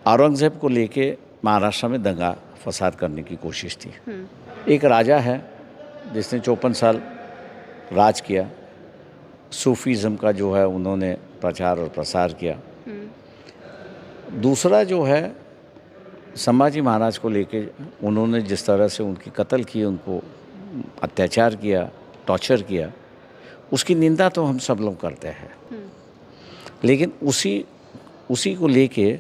औरंगज़ेब को लेके महाराष्ट्र में दंगा फसाद करने की कोशिश थी। एक राजा है जिसने 54 साल राज किया, सूफीज़म का जो है उन्होंने प्रचार और प्रसार किया। दूसरा जो है संभाजी महाराज को लेके उन्होंने जिस तरह से उनकी कत्ल की, उनको अत्याचार किया, टॉर्चर किया, उसकी निंदा तो हम सब लोग करते हैं। लेकिन उसी को लेके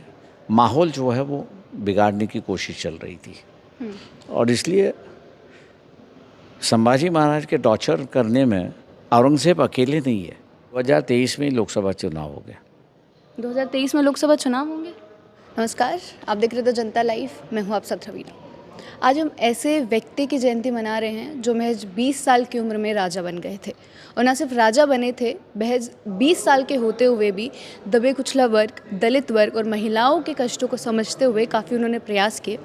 माहौल जो है वो बिगाड़ने की कोशिश चल रही थी और इसलिए संभाजी महाराज के टॉर्चर करने में औरंगज़ेब अकेले नहीं है। 2023 में लोकसभा चुनाव हो गया। 2023 में लोकसभा चुनाव होंगे। नमस्कार, आप देख रहे थे जनता लाइव, मैं हूँ आप सब रवीना। आज हम ऐसे व्यक्ति की जयंती मना रहे हैं जो महज 20 साल की उम्र में राजा बन गए थे और न सिर्फ राजा बने थे, महज 20 साल के होते हुए भी दबे कुचला वर्ग, दलित वर्ग और महिलाओं के कष्टों को समझते हुए काफ़ी उन्होंने प्रयास किए।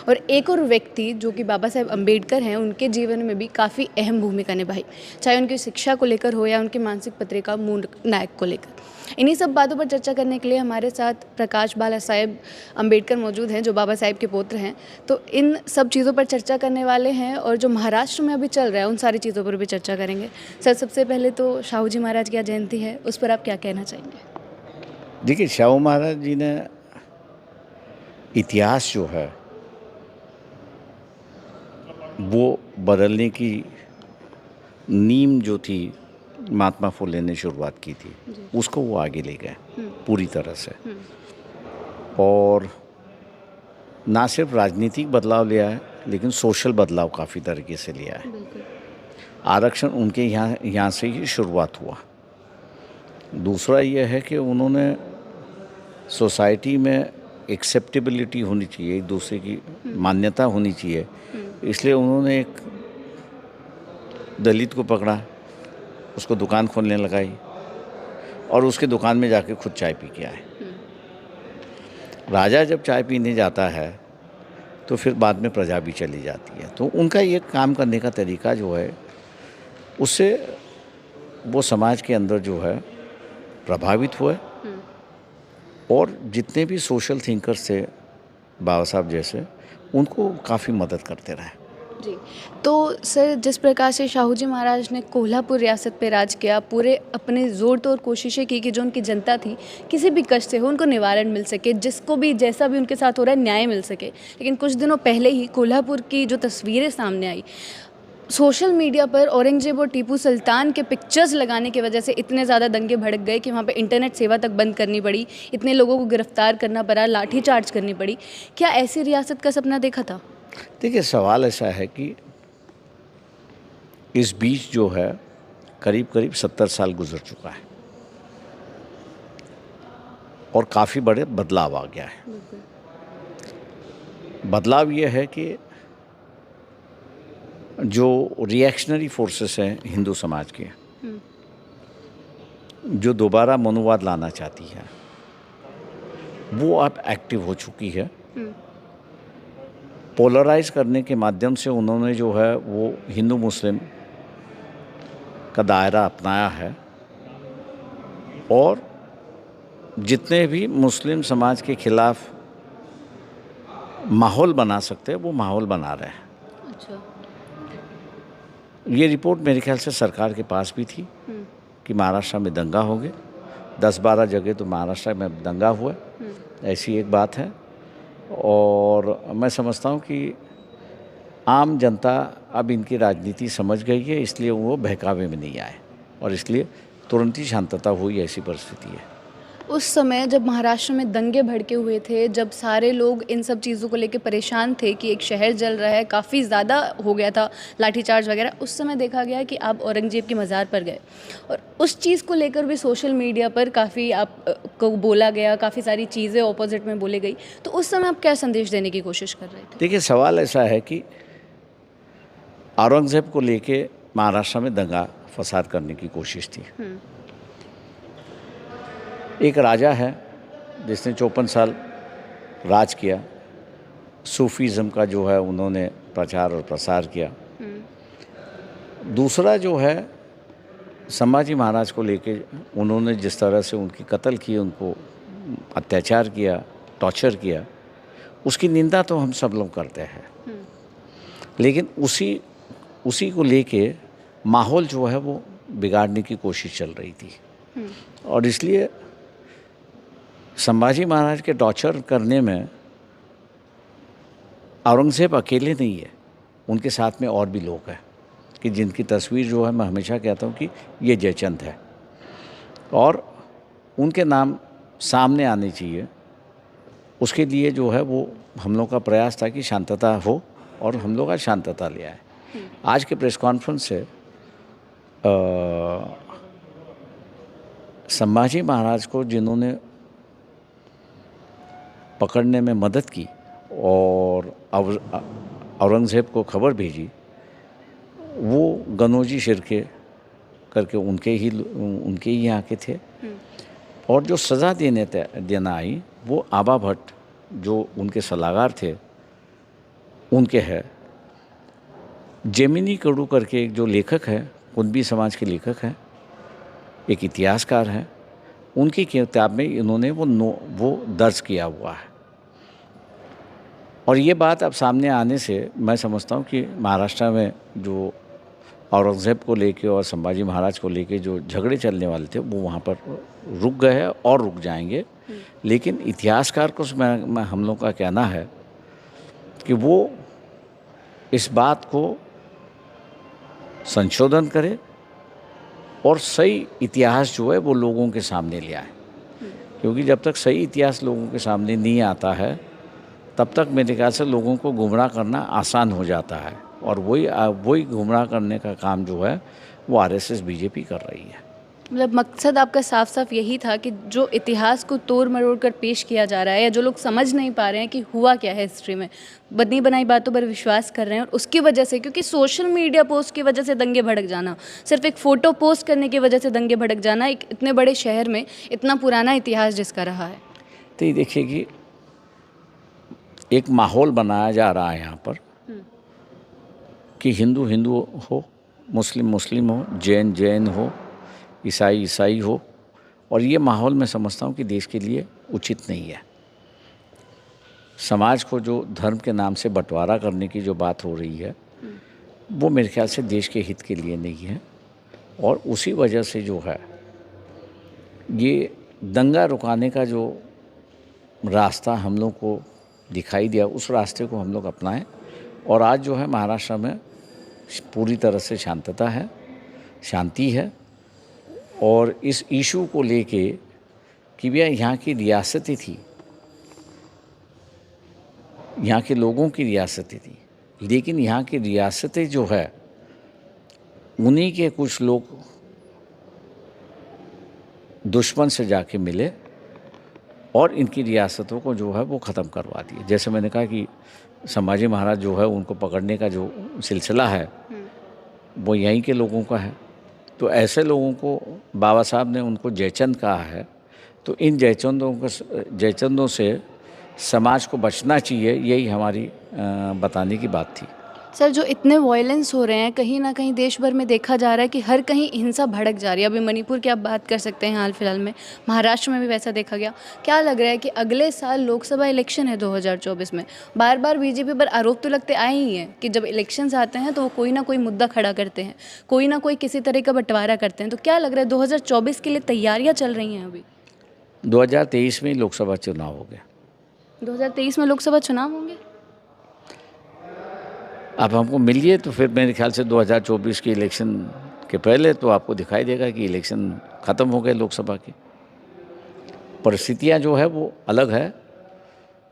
और एक और व्यक्ति जो कि बाबा साहेब अम्बेडकर हैं, उनके जीवन में भी काफ़ी अहम भूमिका निभाई, चाहे उनकी शिक्षा को लेकर हो या उनकी मानसिक पत्रिका मूल नायक को लेकर। इन्हीं सब बातों पर चर्चा करने के लिए हमारे साथ प्रकाश बाला साहेब अम्बेडकर मौजूद हैं, जो बाबा साहेब के पुत्र हैं। तो इन सब चीज़ों पर चर्चा करने वाले हैं और जो महाराष्ट्र में अभी चल रहा है उन सारी चीज़ों पर भी चर्चा करेंगे। सर, सबसे पहले तो शाहू जी महाराज की जयंती है, उस पर आप क्या कहना चाहेंगे? देखिए, शाहू महाराज जी ने इतिहास जो है वो बदलने की नींव जो थी महात्मा फुले ने शुरुआत की थी, उसको वो आगे ले गए पूरी तरह से। और ना सिर्फ राजनीतिक बदलाव लिया है लेकिन सोशल बदलाव काफ़ी तरीके से लिया है। आरक्षण उनके यहाँ से ही शुरुआत हुआ। दूसरा यह है कि उन्होंने सोसाइटी में एक्सेप्टेबिलिटी होनी चाहिए, एक दूसरे की मान्यता होनी चाहिए, इसलिए उन्होंने एक दलित को पकड़ा, उसको दुकान खोलने लगाई और उसके दुकान में जाके खुद चाय पी के आए। राजा जब चाय पीने जाता है तो फिर बाद में प्रजा भी चली जाती है। तो उनका ये काम करने का तरीका जो है, उससे वो समाज के अंदर जो है प्रभावित हुए और जितने भी सोशल थिंकर्स थे बाबा साहब जैसे, उनको काफ़ी मदद करते रहे। जी, तो सर, जिस प्रकार से शाहू जी महाराज ने कोल्हापुर रियासत पे राज किया, पूरे अपने ज़ोर तोड़ कोशिशें की कि जो उनकी जनता थी किसी भी कष्ट से हो उनको निवारण मिल सके, जिसको भी जैसा भी उनके साथ हो रहा है न्याय मिल सके। लेकिन कुछ दिनों पहले ही कोल्हापुर की जो तस्वीरें सामने आई, सोशल मीडिया पर औरंगजेब और टीपू सुल्तान के पिक्चर्स लगाने की वजह से इतने ज़्यादा दंगे भड़क गए कि वहाँ पे इंटरनेट सेवा तक बंद करनी पड़ी, इतने लोगों को गिरफ्तार करना पड़ा, लाठीचार्ज करनी पड़ी। क्या ऐसी रियासत का सपना देखा था? देखिए, सवाल ऐसा है कि इस बीच जो है करीब 70 साल गुजर चुका है और काफ़ी बड़े बदलाव आ गया है। बदलाव ये है कि जो रिएक्शनरी फोर्सेस हैं हिंदू समाज के, जो दोबारा मनुवाद लाना चाहती है, वो अब एक्टिव हो चुकी है। पोलराइज करने के माध्यम से उन्होंने जो है वो हिंदू मुस्लिम का दायरा अपनाया है और जितने भी मुस्लिम समाज के खिलाफ माहौल बना सकते हैं वो माहौल बना रहे हैं। अच्छा। ये रिपोर्ट मेरे ख्याल से सरकार के पास भी थी कि महाराष्ट्र में दंगा हो गए, 10-12 जगह तो महाराष्ट्र में दंगा हुआ, ऐसी एक बात है। और मैं समझता हूँ कि आम जनता अब इनकी राजनीति समझ गई है, इसलिए वो बहकावे में नहीं आए और इसलिए तुरंत ही शांतता हुई, ऐसी परिस्थिति है। उस समय जब महाराष्ट्र में दंगे भड़के हुए थे, जब सारे लोग इन सब चीज़ों को लेकर परेशान थे कि एक शहर जल रहा है, काफ़ी ज़्यादा हो गया था लाठीचार्ज वगैरह, उस समय देखा गया कि आप औरंगजेब की मज़ार पर गए और उस चीज़ को लेकर भी सोशल मीडिया पर काफ़ी आप को बोला गया, काफ़ी सारी चीज़ें ऑपोजिट में बोली गई। तो उस समय आप क्या संदेश देने की कोशिश कर रहे थे? देखिए, सवाल ऐसा है कि औरंगजेब को लेके महाराष्ट्र में दंगा फसाद करने की कोशिश थी। एक राजा है जिसने 54 साल राज किया, सूफीज़म का जो है उन्होंने प्रचार और प्रसार किया। दूसरा जो है संभाजी महाराज को लेके उन्होंने जिस तरह से उनकी कत्ल की, उनको अत्याचार किया, टॉर्चर किया, उसकी निंदा तो हम सब लोग करते हैं, लेकिन उसी को लेके माहौल जो है वो बिगाड़ने की कोशिश चल रही थी। और इसलिए संभाजी महाराज के टॉर्चर करने में औरंगज़ेब अकेले नहीं है, उनके साथ में और भी लोग हैं कि जिनकी तस्वीर जो है मैं हमेशा कहता हूँ कि ये जयचंद है, और उनके नाम सामने आने चाहिए। उसके लिए जो है वो हम लोग का प्रयास था कि शांतता हो, और हम लोग आज शांतता ले आए। आज के प्रेस कॉन्फ्रेंस से संभाजी महाराज को जिन्होंने पकड़ने में मदद की और औरंगज़ेब को खबर भेजी, वो गनोजी शिर्के करके उनके ही यहाँ के थे। और जो सज़ा देना आई वो आबा भट्ट जो उनके सलाहकार थे उनके है। जेमिनी कडू करके एक जो लेखक है, कुंबी समाज के लेखक हैं, एक इतिहासकार हैं, उनकी किताब में इन्होंने वो दर्ज किया हुआ है। और ये बात अब सामने आने से मैं समझता हूँ कि महाराष्ट्र में जो औरंगज़ेब को लेके और संभाजी महाराज को लेके जो झगड़े चलने वाले थे वो वहाँ पर रुक गए हैं और रुक जाएंगे। लेकिन इतिहासकार को हम लोग का कहना है कि वो इस बात को संशोधन करे और सही इतिहास जो है वो लोगों के सामने ले आए, क्योंकि जब तक सही इतिहास लोगों के सामने नहीं आता है तब तक मेरे ख्याल से लोगों को गुमराह करना आसान हो जाता है। और वही गुमराह करने का काम जो है वो आरएसएस बीजेपी कर रही है। मतलब मकसद आपका साफ साफ यही था कि जो इतिहास को तोड़ मरोड़ कर पेश किया जा रहा है, या जो लोग समझ नहीं पा रहे हैं कि हुआ क्या है हिस्ट्री में, बनी बनाई बातों पर विश्वास कर रहे हैं, और उसकी वजह से, क्योंकि सोशल मीडिया पोस्ट की वजह से दंगे भड़क जाना, सिर्फ एक फ़ोटो पोस्ट करने की वजह से दंगे भड़क जाना, एक इतने बड़े शहर में इतना पुराना इतिहास जिसका रहा है। तो ये देखिए कि एक माहौल बनाया जा रहा है यहाँ पर कि हिंदू हिंदू हो, मुस्लिम मुस्लिम हो, जैन जैन हो, ईसाई ईसाई हो, और ये माहौल मैं समझता हूँ कि देश के लिए उचित नहीं है। समाज को जो धर्म के नाम से बंटवारा करने की जो बात हो रही है वो मेरे ख्याल से देश के हित के लिए नहीं है। और उसी वजह से जो है ये दंगा रुकाने का जो रास्ता हम लोग को दिखाई दिया, उस रास्ते को हम लोग अपनाएं। और आज जो है महाराष्ट्र में पूरी तरह से शांतता है, शांति है। और इस इशू को लेके कि भैया यहाँ की रियासतें थी, यहाँ के लोगों की रियासतें थी, लेकिन यहाँ की रियासतें जो है उन्हीं के कुछ लोग दुश्मन से जाके मिले और इनकी रियासतों को जो है वो ख़त्म करवा दिए। जैसे मैंने कहा कि संभाजी महाराज जो है उनको पकड़ने का जो सिलसिला है वो यहीं के लोगों का है। तो ऐसे लोगों को बाबा साहब ने उनको जयचंद कहा है, तो इन जयचंदों से समाज को बचना चाहिए, यही हमारी बताने की बात थी। सर, जो इतने वायलेंस हो रहे हैं, कहीं ना कहीं देश भर में देखा जा रहा है कि हर कहीं हिंसा भड़क जा रही है। अभी मणिपुर की आप बात कर सकते हैं, हाल फिलहाल में महाराष्ट्र में भी वैसा देखा गया। क्या लग रहा है कि अगले साल लोकसभा इलेक्शन है 2024 में, बार बार बीजेपी पर आरोप तो लगते आए ही हैं कि जब इलेक्शंस आते हैं तो वो कोई ना कोई मुद्दा खड़ा करते हैं, कोई ना कोई किसी तरह का बंटवारा करते हैं। तो क्या लग रहा है 2024 के लिए तैयारियाँ चल रही हैं? अभी 2023 में लोकसभा चुनाव हो गया। 2023 में लोकसभा चुनाव होंगे? आप हमको मिलिए तो फिर मेरे ख्याल से 2024 के इलेक्शन के पहले तो आपको दिखाई देगा कि इलेक्शन ख़त्म हो गए लोकसभा की। परिस्थितियां जो है वो अलग है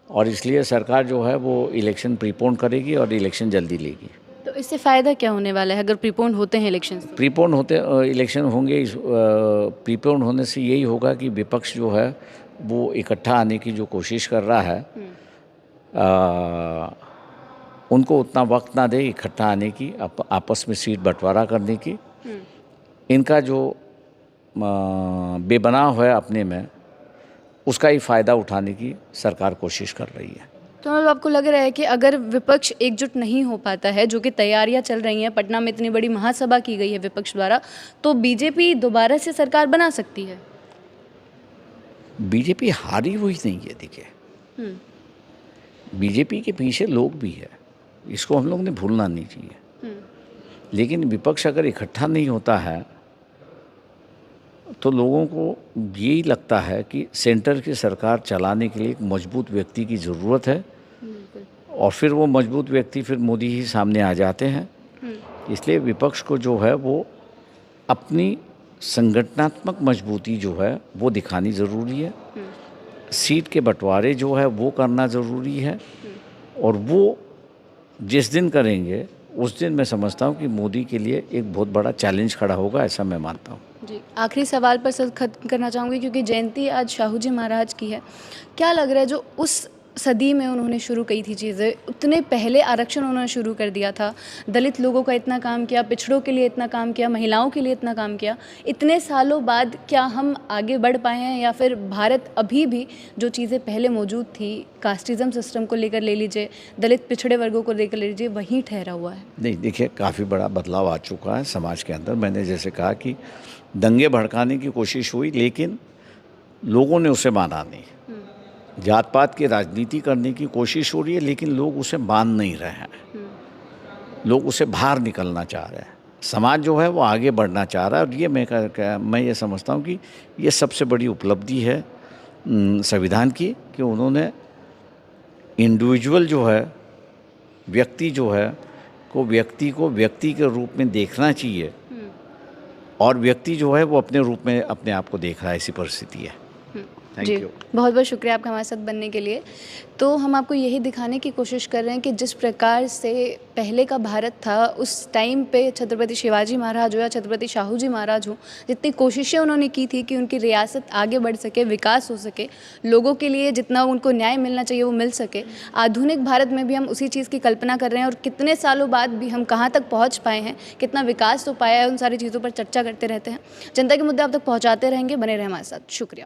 और इसलिए सरकार जो है वो इलेक्शन प्रीपोन करेगी और इलेक्शन जल्दी लेगी। तो इससे फ़ायदा क्या होने वाला है अगर प्रीपोन होते हैं इलेक्शन? प्रीपोन होते इलेक्शन होंगे, प्रीपोन होने से यही होगा कि विपक्ष जो है वो इकट्ठा आने की जो कोशिश कर रहा है उनको उतना वक्त ना दे इकट्ठा आने की, आपस में सीट बंटवारा करने की। इनका जो बेबनाव है अपने में, उसका ही फ़ायदा उठाने की सरकार कोशिश कर रही है। तो मतलब आपको लग रहा है कि अगर विपक्ष एकजुट नहीं हो पाता है, जो कि तैयारियां चल रही हैं, पटना में इतनी बड़ी महासभा की गई है विपक्ष द्वारा, तो बीजेपी दोबारा से सरकार बना सकती है? बीजेपी हारी हुई नहीं है। देखिए, बीजेपी के पीछे लोग भी है, इसको हम लोग ने भूलना नहीं चाहिए। लेकिन विपक्ष अगर इकट्ठा नहीं होता है तो लोगों को यही लगता है कि सेंटर की सरकार चलाने के लिए एक मजबूत व्यक्ति की ज़रूरत है, और फिर वो मजबूत व्यक्ति फिर मोदी ही सामने आ जाते हैं। इसलिए विपक्ष को जो है वो अपनी संगठनात्मक मजबूती जो है वो दिखानी ज़रूरी है, सीट के बंटवारे जो है वो करना ज़रूरी है, और वो जिस दिन करेंगे उस दिन मैं समझता हूँ कि मोदी के लिए एक बहुत बड़ा चैलेंज खड़ा होगा, ऐसा मैं मानता हूँ। जी, आखिरी सवाल पर सर खत्म करना चाहूँगी, क्योंकि जयंती आज शाहू जी महाराज की है। क्या लग रहा है जो उस सदी में उन्होंने शुरू की थी चीज़ें, उतने पहले आरक्षण उन्होंने शुरू कर दिया था, दलित लोगों का इतना काम किया, पिछड़ों के लिए इतना काम किया, महिलाओं के लिए इतना काम किया, इतने सालों बाद क्या हम आगे बढ़ पाए हैं, या फिर भारत अभी भी जो चीज़ें पहले मौजूद थी, कास्टिज़म सिस्टम को लेकर ले लीजिए, दलित पिछड़े वर्गों को लेकर ले लीजिए, वहीं ठहरा हुआ है? नहीं, देखिए काफ़ी बड़ा बदलाव आ चुका है समाज के अंदर। मैंने जैसे कहा कि दंगे भड़काने की कोशिश हुई, लेकिन लोगों ने उसे माना नहीं। जात पात की राजनीति करने की कोशिश हो रही है, लेकिन लोग उसे मान नहीं रहे हैं, लोग उसे बाहर निकलना चाह रहे हैं। समाज जो है वो आगे बढ़ना चाह रहा है, और ये मैं ये समझता हूँ कि ये सबसे बड़ी उपलब्धि है संविधान की, कि उन्होंने इंडिविजुअल जो है, व्यक्ति जो है व्यक्ति को व्यक्ति के रूप में देखना चाहिए, और व्यक्ति जो है वो अपने रूप में अपने आप को देख रहा है। ऐसी परिस्थिति है। Thank you. बहुत बहुत शुक्रिया आपका हमारे साथ बनने के लिए। तो हम आपको यही दिखाने की कोशिश कर रहे हैं कि जिस प्रकार से पहले का भारत था, उस टाइम पे छत्रपति शिवाजी महाराज हो या छत्रपति शाहू जी महाराज हो, जितनी कोशिशें उन्होंने की थी कि उनकी रियासत आगे बढ़ सके, विकास हो सके, लोगों के लिए जितना उनको न्याय मिलना चाहिए वो मिल सके। आधुनिक भारत में भी हम उसी चीज़ की कल्पना कर रहे हैं, और कितने सालों बाद भी हम कहाँ तक पहुँच पाए हैं, कितना विकास हो पाया है, उन सारी चीज़ों पर चर्चा करते रहते हैं। जनता के मुद्दे आप तक पहुँचाते रहेंगे, बने रहे हमारे साथ। शुक्रिया।